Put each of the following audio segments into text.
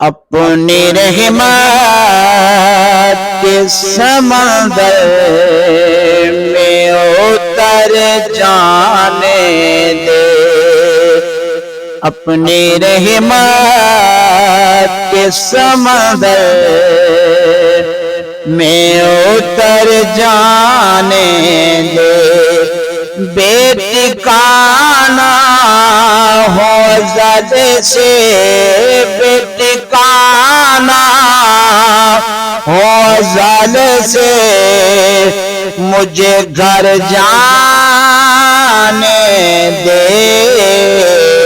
اپنی رحمت کے سمندر میں اتر جانے دے، اپنی رحمت کے سمندر میں اتر جانے دے، بے ٹھکانہ ہو زد سے، بے ٹھکانہ ہو زد سے مجھے گھر جانے دے،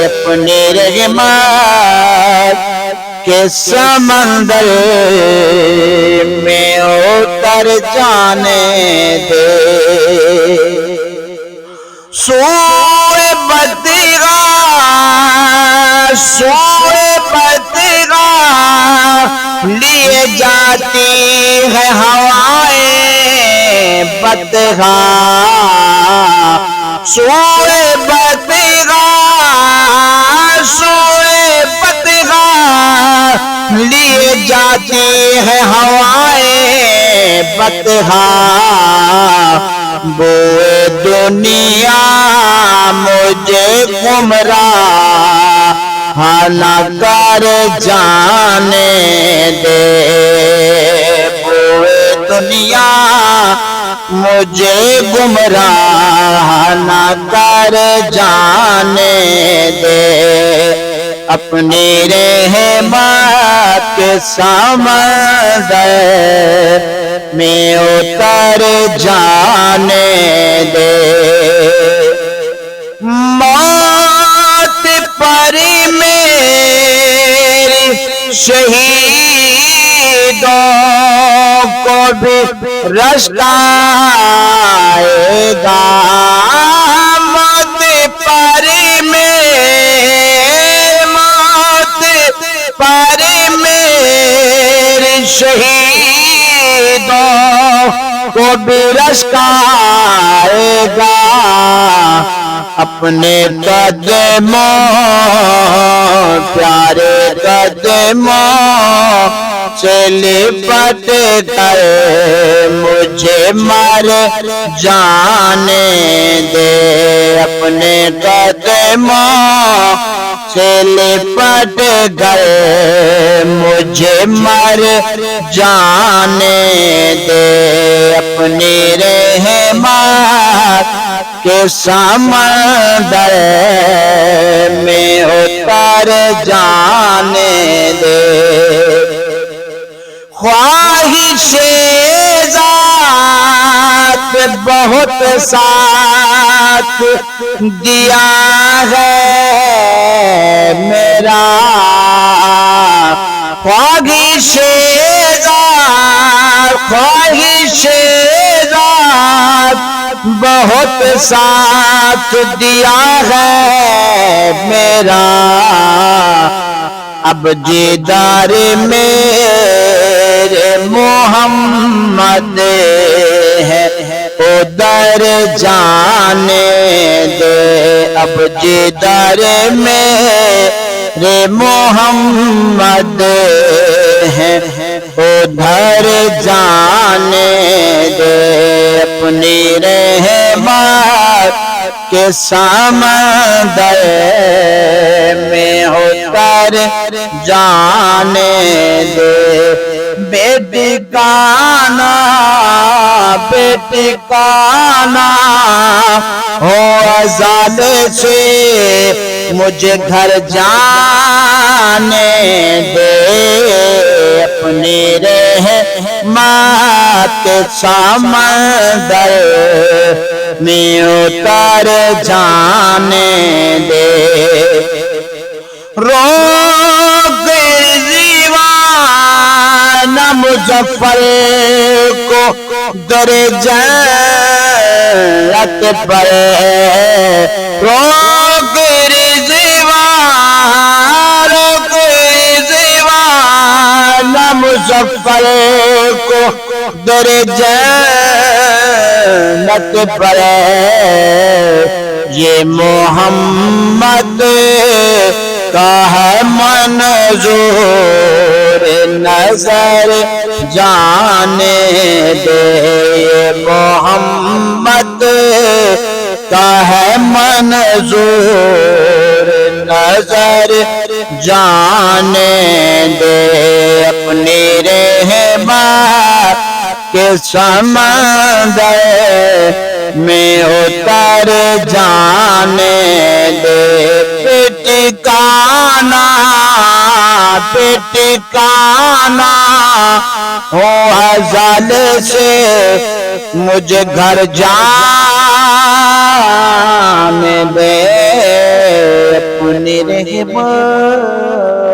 اپنی رحمت کے سمندر میں اتر جانے دے۔ سوئے بدگاہ، سوئے بدگاہ لیے جاتی ہے ہوائیں بدگاہ، سوئے بدگاہ، سوئے بدگاہ لیے جاتی ہے ہوائیں بدگاہ، بوئے دنیا مجھے گمراہ نہ کر جانے دے، بوئے دنیا مجھے گمراہ نہ کر جانے دے، اپنی رحمت کے سمندر میں اتر جانے دے۔ موت پری میری شہیدوں کو بھی رشک آئے گا، موت پری میری، موت پری میری شہیدوں کو بھی رشک آئے گا، اپنے قدموں، پیارے قدموں سے لپٹ کر مجھے مر جانے دے، اپنے قدموں سے لپٹ کر مجھے مر جانے دے، اپنی رحمت کے سمندر میں اتر جانے دے۔ خواہش ذات بہت ساتھ دیا ہے میرا، خواہش ذات، خواہش ذات بہت ساتھ دیا ہے میرا، اب دیدار میرے محمد ہے ادھر جانے دے، اب دیدار میرے محمد ہے ادھر جانے دے، اپنی رحمت کے سمندر میں اتر جانے دے، بے ٹھکانہ، بے ٹھکانہ ہو ازل سے مجھے گھر جانے دے، اپنی رحمت کے سمندر میں اتر جانے دے۔ روک دیوان مظفر کو در جنت پر، روک دیوان، روک دیوان مظفر کو در جنت پر، یہ محمد کا ہے منظور نظر جانے دے محمد کا ہے منظور نظر جانے دے اپنی رحمت کے سمندر میں اتر جانے دے ٹھکانا ہو ازل سے مجھے گھر جانے دے اپنی رحمت